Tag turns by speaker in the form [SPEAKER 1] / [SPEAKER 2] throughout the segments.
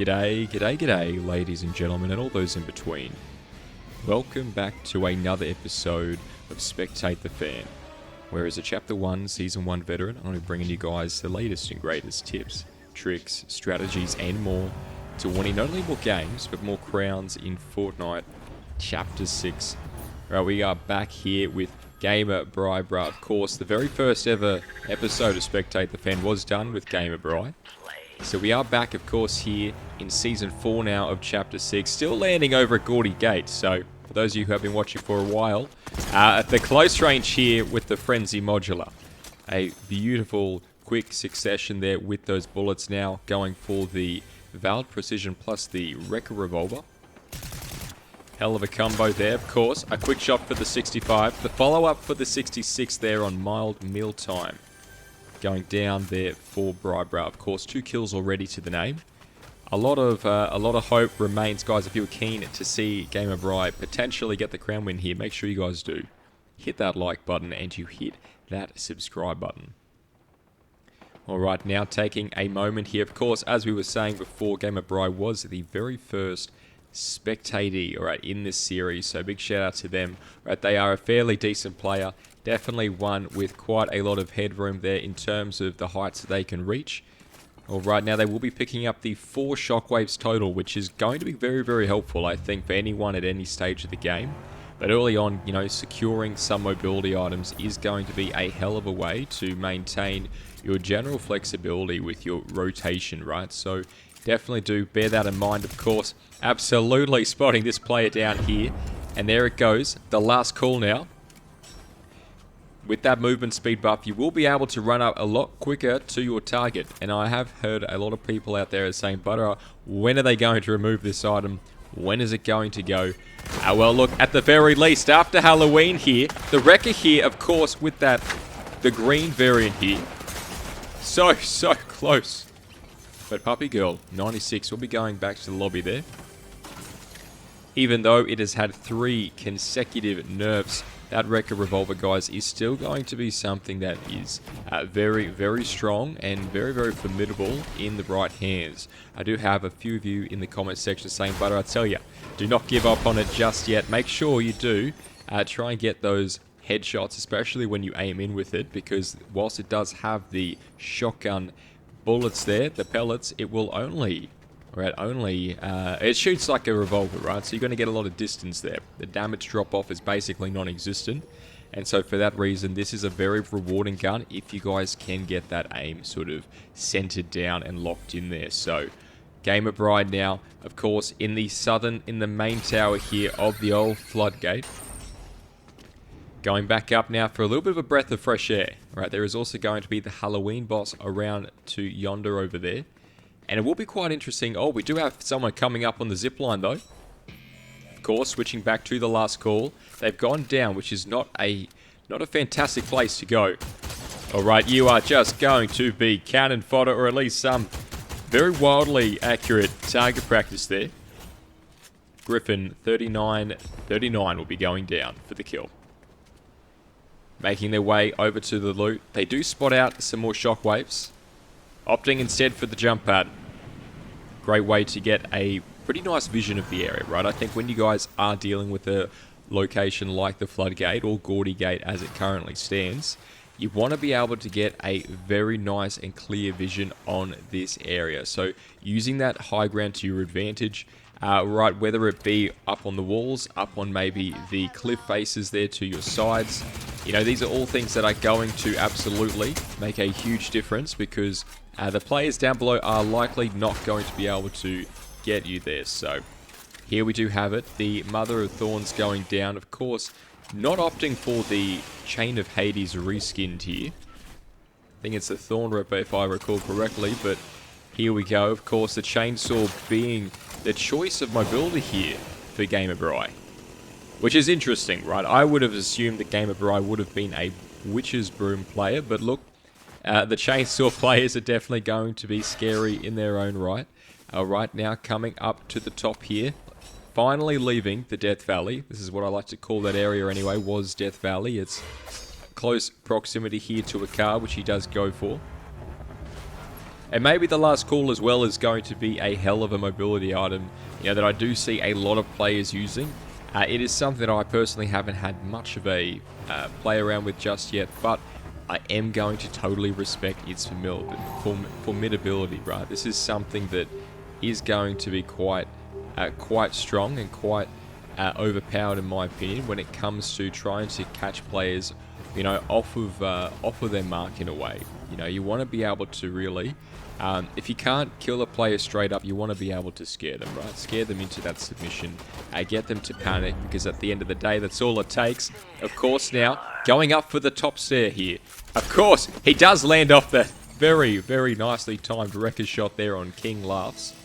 [SPEAKER 1] G'day, g'day, g'day, ladies and gentlemen, and all those in between. Welcome back to another episode of Spectate the Fan, where as a Chapter 1, Season 1 veteran, I'm going to be bringing you guys the latest and greatest tips, tricks, strategies, and more to winning not only more games, but more crowns in Fortnite Chapter 6. Right, we are back here with Gamer Bri. Of course, the very first ever episode of Spectate the Fan was done with Gamer Bri. So we are back, of course, here in Season 4 now of Chapter 6, still landing over at Gaudy Gate. So, for those of you who have been watching for a while, at the close range here with the Frenzy Modular. A beautiful, quick succession there with those bullets now going for the Valid Precision plus the Wrecker Revolver. Hell of a combo there, of course. A quick shot for the 65. The follow-up for the 66 there on Mild Mealtime. Going down there for Bri. Of course, 2 kills already to the name. A lot of hope remains, guys. If you're keen to see Gamer Bri potentially get the crown win here, make sure you guys do hit that like button and you hit that subscribe button. Alright, now taking a moment here. Of course, as we were saying before, Gamer Bri was the very first spectatee, alright, in this series, so big shout out to them. Right, they are a fairly decent player, definitely one with quite a lot of headroom there in terms of the heights that they can reach. Alright, now they will be picking up the 4 shockwaves total, which is going to be very, very helpful, I think, for anyone at any stage of the game. But early on, you know, securing some mobility items is going to be a hell of a way to maintain your general flexibility with your rotation, right? So definitely do bear that in mind, of course. Absolutely spotting this player down here. And there it goes. The last call now. With that movement speed buff, you will be able to run up a lot quicker to your target. And I have heard a lot of people out there saying, Butter, when are they going to remove this item? When is it going to go? Well, look, at the very least, after Halloween here, the Wrecker here, of course, with the green variant here. So close. But Puppy Girl, 96, will be going back to the lobby there. Even though it has had 3 consecutive nerfs, that Wrecker Revolver, guys, is still going to be something that is very, very strong and very, very formidable in the right hands. I do have a few of you in the comment section saying, Butter, I tell you, do not give up on it just yet. Make sure you do try and get those headshots, especially when you aim in with it, because whilst it does have the shotgun bullets there, the pellets, it will only... it shoots like a revolver, right? So you're going to get a lot of distance there. The damage drop-off is basically non-existent. And so for that reason, this is a very rewarding gun if you guys can get that aim sort of centered down and locked in there. So, Gamer Bri now, of course, in the main tower here of the old Floodgate. Going back up now for a little bit of a breath of fresh air. Right, there is also going to be the Halloween boss around to yonder over there. And it will be quite interesting. Oh, we do have someone coming up on the zipline, though. Of course, switching back to the last call. They've gone down, which is not a fantastic place to go. Alright, you are just going to be cannon fodder, or at least some very wildly accurate target practice there. Griffin, 39 will be going down for the kill. Making their way over to the loot. They do spot out some more shockwaves. Opting instead for the jump pad. Great way to get a pretty nice vision of the area, right? I think when you guys are dealing with a location like the Floodgate or Gaudy Gate as it currently stands, you want to be able to get a very nice and clear vision on this area. So using that high ground to your advantage, right, whether it be up on the walls, up on maybe the cliff faces there to your sides, you know, these are all things that are going to absolutely make a huge difference because the players down below are likely not going to be able to get you there. So here we do have it, the Mother of Thorns going down, of course, not opting for the Chain of Hades reskinned here. I think it's the Thorn Ripper if I recall correctly, but here we go. Of course, the Chainsaw being the choice of mobility here for Gamer Bri. Which is interesting, right? I would have assumed that Gamer Bri would have been a Witch's Broom player, but look, the Chainsaw players are definitely going to be scary in their own right. Alright, now coming up to the top here. Finally leaving the Death Valley. This is what I like to call that area anyway, was Death Valley. It's close proximity here to a car, which he does go for. And maybe the last call as well is going to be a hell of a mobility item, that I do see a lot of players using. It is something that I personally haven't had much of a play around with just yet, but I am going to totally respect its formidability, right? This is something that is going to be quite strong and quite overpowered in my opinion when it comes to trying to catch players, off of their mark in a way. You want to be able to really, if you can't kill a player straight up, you want to be able to scare them, right? Scare them into that submission, get them to panic, because at the end of the day, that's all it takes. Of course, now going up for the top stair here. Of course, he does land off that very, very nicely timed wrecker shot there on King Laughs.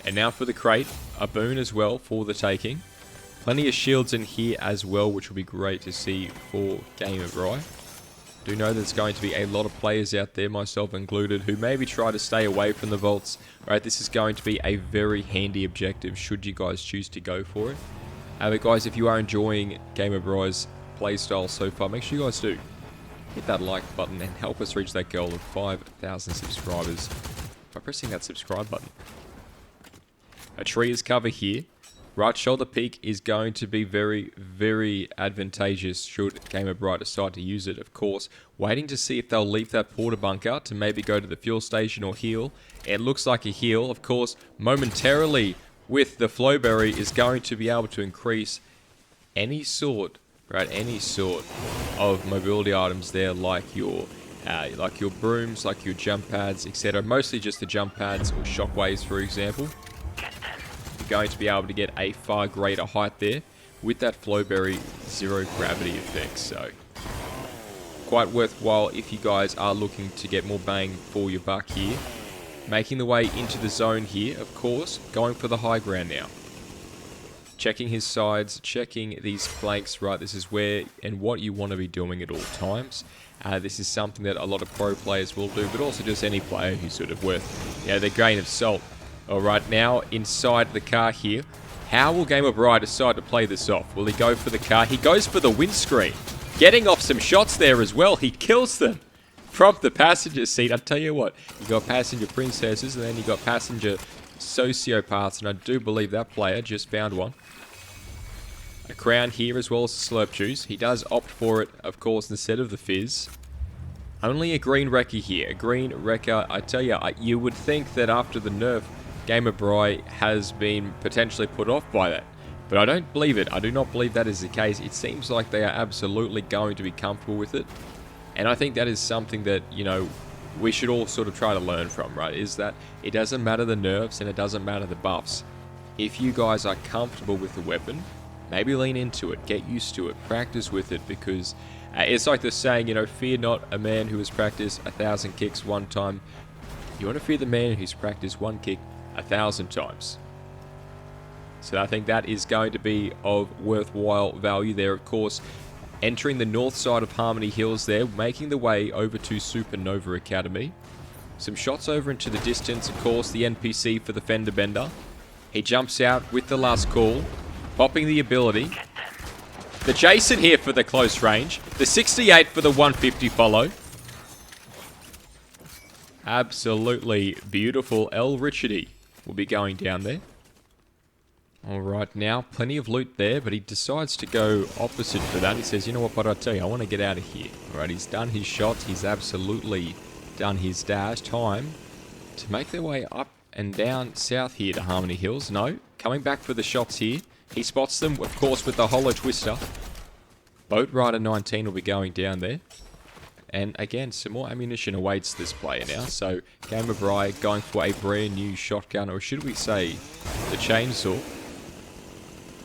[SPEAKER 1] And now for the crate, a boon as well for the taking. Plenty of shields in here as well, which will be great to see for Game of Rye. Do know there's going to be a lot of players out there, myself included, who maybe try to stay away from the vaults. Right, this is going to be a very handy objective should you guys choose to go for it. But guys, if you are enjoying Game of Rye's playstyle so far, make sure you guys do hit that like button and help us reach that goal of 5,000 subscribers by pressing that subscribe button. A tree is cover here. Right shoulder peak is going to be very, very advantageous should Game of Rye decide to use it, of course. Waiting to see if they'll leave that porta bunker to maybe go to the fuel station or heal. It looks like a heal, of course, momentarily with the flowberry is going to be able to increase any sort, right, any sort of mobility items there, like your brooms, like your jump pads, etc. Mostly just the jump pads or shockwaves, for example. Going to be able to get a far greater height there with that flowberry zero gravity effect, so quite worthwhile if you guys are looking to get more bang for your buck here. Making the way into the zone here, of course, going for the high ground now. Checking his sides, checking these flanks, right? This is where and what you want to be doing at all times. This is something that a lot of pro players will do, but also just any player who's sort of worth their grain of salt. Alright, now inside the car here. How will Game of Rye decide to play this off? Will he go for the car? He goes for the windscreen. Getting off some shots there as well. He kills them from the passenger seat. I tell you what, you got passenger princesses and then you got passenger sociopaths, and I do believe that player just found one. A crown here as well as the slurp juice. He does opt for it, of course, instead of the fizz. Only a green wrecker here. A green wrecker, I tell you, you would think that after the nerf, Game of Rye has been potentially put off by that. But I don't believe it. I do not believe that is the case. It seems like they are absolutely going to be comfortable with it. And I think that is something that, we should all sort of try to learn from, right? Is that it doesn't matter the nerfs and it doesn't matter the buffs. If you guys are comfortable with the weapon, maybe lean into it, get used to it, practice with it, because it's like the saying, fear not a man who has practiced 1,000 kicks one time. You want to fear the man who's practiced one kick 1,000 times. So I think that is going to be of worthwhile value there, of course. Entering the north side of Harmony Hills there, making the way over to Supernova Academy. Some shots over into the distance, of course, the NPC for the fender bender. He jumps out with the last call, popping the ability. The Jason here for the close range. The 68 for the 150 follow. Absolutely beautiful. El Richardy will be going down there. Alright, now plenty of loot there, but he decides to go opposite for that. He says, you know what, but I tell you, I want to get out of here. Alright, he's done his shots. He's absolutely done his dash. Time to make their way up and down south here to Harmony Hills. No, coming back for the shots here. He spots them, of course, with the Holo Twister. Boat Rider 19 will be going down there. And again, some more ammunition awaits this player now. So, Game of Rye going for a brand new shotgun, or should we say, the chainsaw.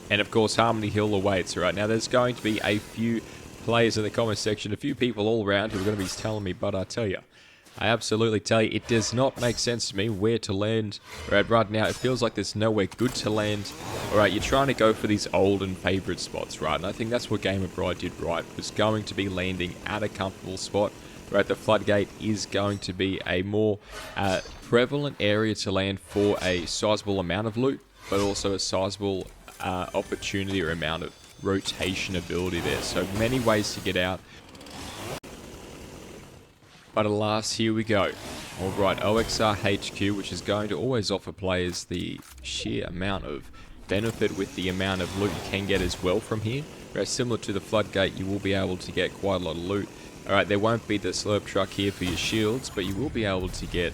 [SPEAKER 1] And of course, Harmony Hill awaits. Right now, there's going to be a few players in the comment section, a few people all around who are going to be telling me, but I tell you, I absolutely tell you, it does not make sense to me where to land. Right now, it feels like there's nowhere good to land. Alright, you're trying to go for these old and favourite spots, right? And I think that's what Game of Rye did right, was going to be landing at a comfortable spot. Right, the floodgate is going to be a more prevalent area to land for a sizable amount of loot, but also a sizable opportunity or amount of rotation ability there. So many ways to get out. But alas, here we go. Alright, OXR HQ, which is going to always offer players the sheer amount of benefit with the amount of loot you can get as well from here. Whereas similar to the Floodgate, you will be able to get quite a lot of loot. Alright, there won't be the slurp truck here for your shields, but you will be able to get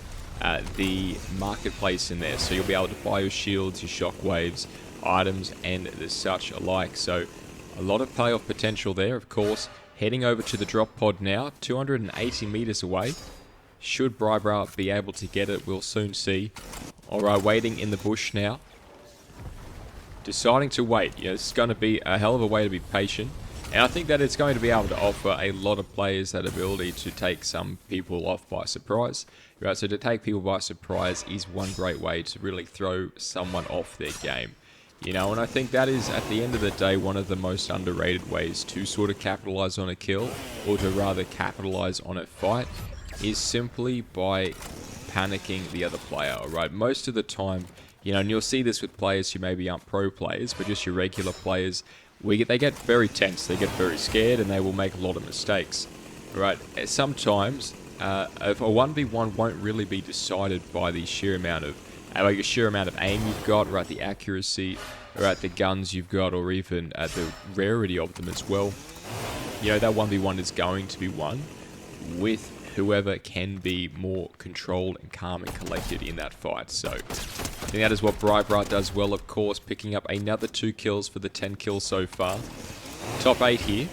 [SPEAKER 1] the marketplace in there. So you'll be able to buy your shields, your shockwaves, items, and the such alike. So a lot of payoff potential there, of course. Heading over to the drop pod now, 280 meters away. Should Brybra be able to get it, we'll soon see. Alright, waiting in the bush now. Deciding to wait. You know, this is going to be a hell of a way to be patient. And I think that it's going to be able to offer a lot of players that ability to take some people off by surprise. Right, so to take people by surprise is one great way to really throw someone off their game. You know, and I think that is, at the end of the day, one of the most underrated ways to sort of capitalize on a kill, or to rather capitalize on a fight, is simply by panicking the other player. Alright, most of the time, you know, and you'll see this with players who maybe aren't pro players, but just your regular players, they get very tense, they get very scared, and they will make a lot of mistakes. Right, sometimes if a 1v1 won't really be decided by the sheer amount of aim you've got, right, the accuracy, right, the guns you've got, or even the rarity of them as well. You know, that 1v1 is going to be won with whoever can be more controlled and calm and collected in that fight. So I think that is what Brybra does well, of course, picking up another 2 kills for the 10 kills so far. Top 8 here.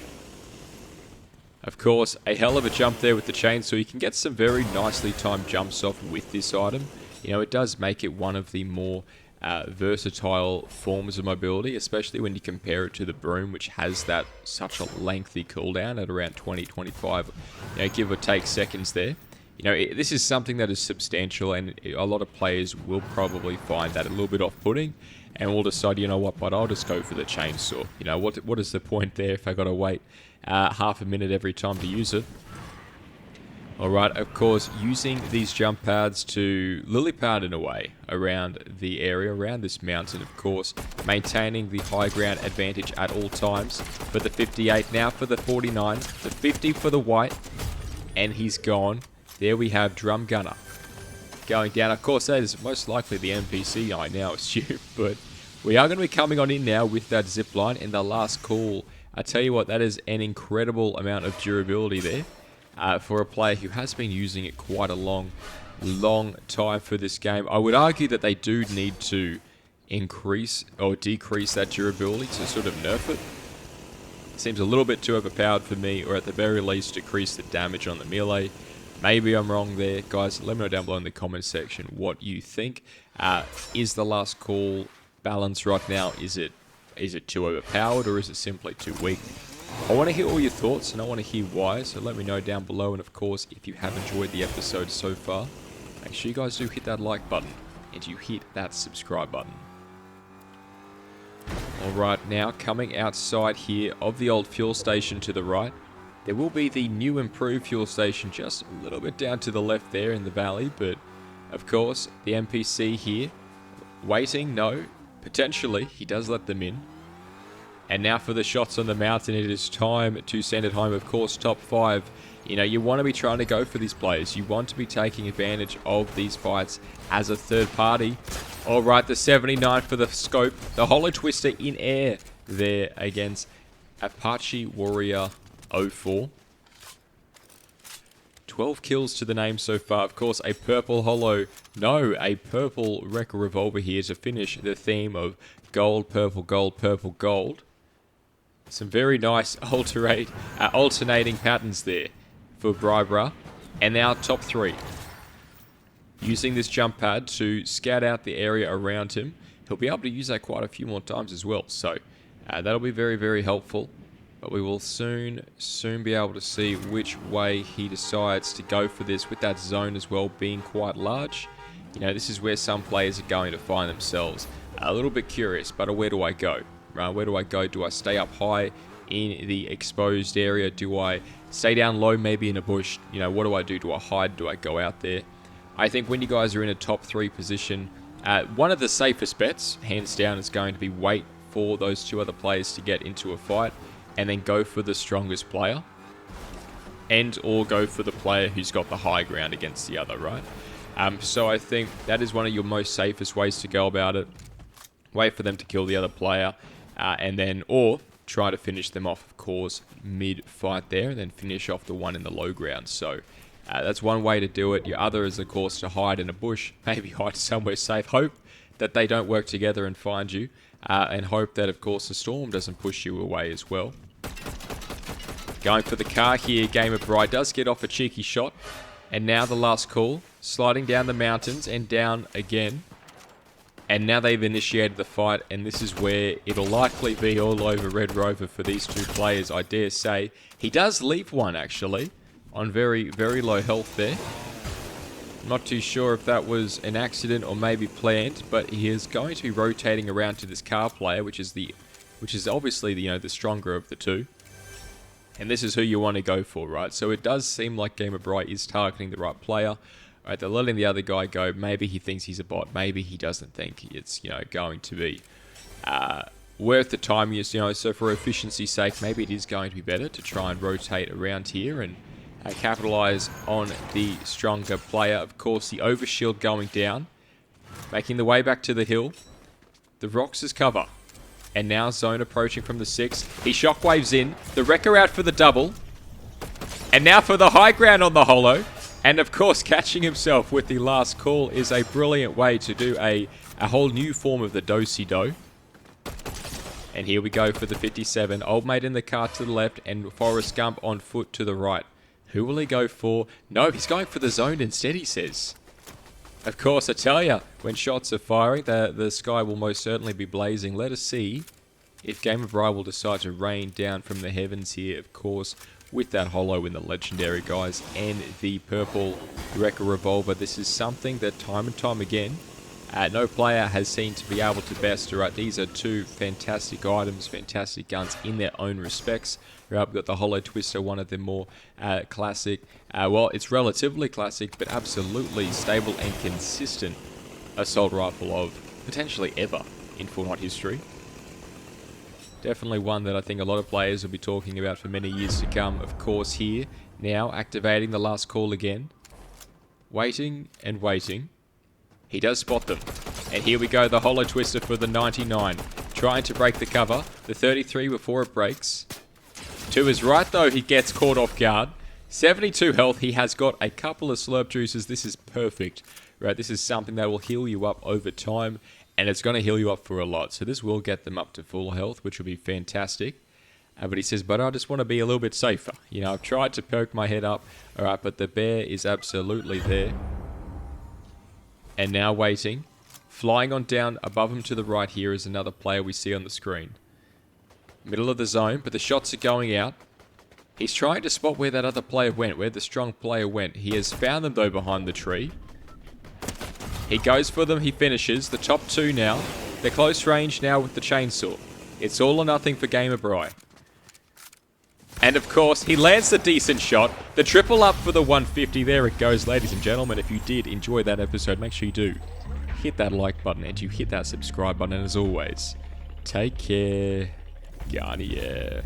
[SPEAKER 1] Of course, a hell of a jump there with the chain, so you can get some very nicely timed jumps off with this item. You know, it does make it one of the more versatile forms of mobility, especially when you compare it to the broom, which has that such a lengthy cooldown at around 20-25, you know, give or take seconds there. You know, this is something that is substantial, and a lot of players will probably find that a little bit off-putting, and will decide, you know what, but I'll just go for the chainsaw. You know, what is the point there if I got to wait half a minute every time to use it? Alright, of course, using these jump pads to lily pad in a way around the area, around this mountain, of course, maintaining the high ground advantage at all times. For the 58, now for the 49, the 50 for the white, and he's gone. There we have Drum Gunner going down. Of course, that is most likely the NPC, I now assume, but we are going to be coming on in now with that zipline in the last call. I tell you what, that is an incredible amount of durability there. For a player who has been using it quite a long time for this game. I would argue that they do need to increase or decrease that durability to sort of nerf it. Seems a little bit too overpowered for me, or at the very least decrease the damage on the melee. Maybe I'm wrong there. Guys, let me know down below in the comment section what you think. Is the last call balance right now, is it too overpowered, or is it simply too weak? I want to hear all your thoughts, and I want to hear why, so let me know down below. And of course, if you have enjoyed the episode so far, make sure you guys do hit that like button, and you hit that subscribe button. Alright, now coming outside here of the old fuel station to the right, there will be the new improved fuel station just a little bit down to the left there in the valley, but of course, the NPC here, waiting, no, potentially, he does let them in. And now for the shots on the mountain, it is time to send it home. Of course, top 5. You know, you want to be trying to go for these players. You want to be taking advantage of these fights as a third party. All right, the 79 for the scope. The Hollow Twister in air there against Apache Warrior 04. 12 kills to the name so far. Of course, a purple hollow. No, a purple Wrecker Revolver here to finish the theme of gold, purple, gold, purple, gold. Some very nice alternating patterns there for Brybra. And now top 3. Using this jump pad to scout out the area around him. He'll be able to use that quite a few more times as well. So that'll be very, very helpful. But we will soon be able to see which way he decides to go for this, with that zone as well being quite large. You know, this is where some players are going to find themselves a little bit curious, but where do I go? Right, where do I go? Do I stay up high in the exposed area? Do I stay down low, maybe in a bush? You know, what do I do? Do I hide? Do I go out there? I think when you guys are in a top 3 position, one of the safest bets, hands down, is going to be wait for those 2 other players to get into a fight, and then go for the strongest player. and or go for the player who's got the high ground against the other, right? So I think that is one of your most safest ways to go about it. Wait for them to kill the other player, and then, or try to finish them off, of course, mid-fight there, and then finish off the one in the low ground. So that's one way to do it. Your other is, of course, to hide in a bush, maybe hide somewhere safe. Hope that they don't work together and find you, and hope that, of course, the storm doesn't push you away as well. Going for the car here, Gamer Bride does get off a cheeky shot. And now the last call, sliding down the mountains and down again. And now they've initiated the fight, and this is where it'll likely be all over Red Rover for these two players, I dare say. He does leave one, actually, on very, very low health there. Not too sure if that was an accident or maybe planned, but he is going to be rotating around to this car player, which is obviously the stronger of the two. And this is who you want to go for, right? So it does seem like Gamer Bright is targeting the right player. Right, they're letting the other guy go. Maybe he thinks he's a bot. Maybe he doesn't think it's, going to be worth the time. So for efficiency's sake, maybe it is going to be better to try and rotate around here and capitalize on the stronger player. Of course, the overshield going down, making the way back to the hill. The rocks is cover. And now Zone approaching from the 6. He shockwaves in. The Wrecker out for the double. And now for the high ground on the holo. And of course, catching himself with the last call is a brilliant way to do a whole new form of the do-si-do. And here we go for the 57. Old Mate in the car to the left and Forrest Gump on foot to the right. Who will he go for? No, he's going for the zone instead, he says. Of course, I tell ya, when shots are firing, the sky will most certainly be blazing. Let us see if Game of Rye will decide to rain down from the heavens here, of course, with that holo in the legendary, guys, and the purple Wrecker revolver. This is something that time and time again, no player has seemed to be able to best. Right, these are two fantastic items, fantastic guns in their own respects. Right, we've got the Holo Twister, one of the more classic, well, it's relatively classic, but absolutely stable and consistent assault rifle of potentially ever in Fortnite history. Definitely one that I think a lot of players will be talking about for many years to come. Of course, here, now activating the last call again. Waiting and waiting. He does spot them. And here we go, the Holo Twister for the 99. Trying to break the cover. The 33 before it breaks. To his right, though, he gets caught off guard. 72 health. He has got a couple of slurp juices. This is perfect. Right, this is something that will heal you up over time. And it's going to heal you up for a lot. So this will get them up to full health, which will be fantastic. But he says, but I just want to be a little bit safer. I've tried to perk my head up. All right, but the bear is absolutely there. And now waiting. Flying on down above him to the right here is another player we see on the screen. Middle of the zone, but the shots are going out. He's trying to spot where that other player went, where the strong player went. He has found them, though, behind the tree. He goes for them, he finishes. The top two now. They're close range now with the chainsaw. It's all or nothing for Gamer Bry. And of course, he lands the decent shot. The triple up for the 150. There it goes, ladies and gentlemen. If you did enjoy that episode, make sure you do hit that like button and you hit that subscribe button. And as always, take care. Garnier.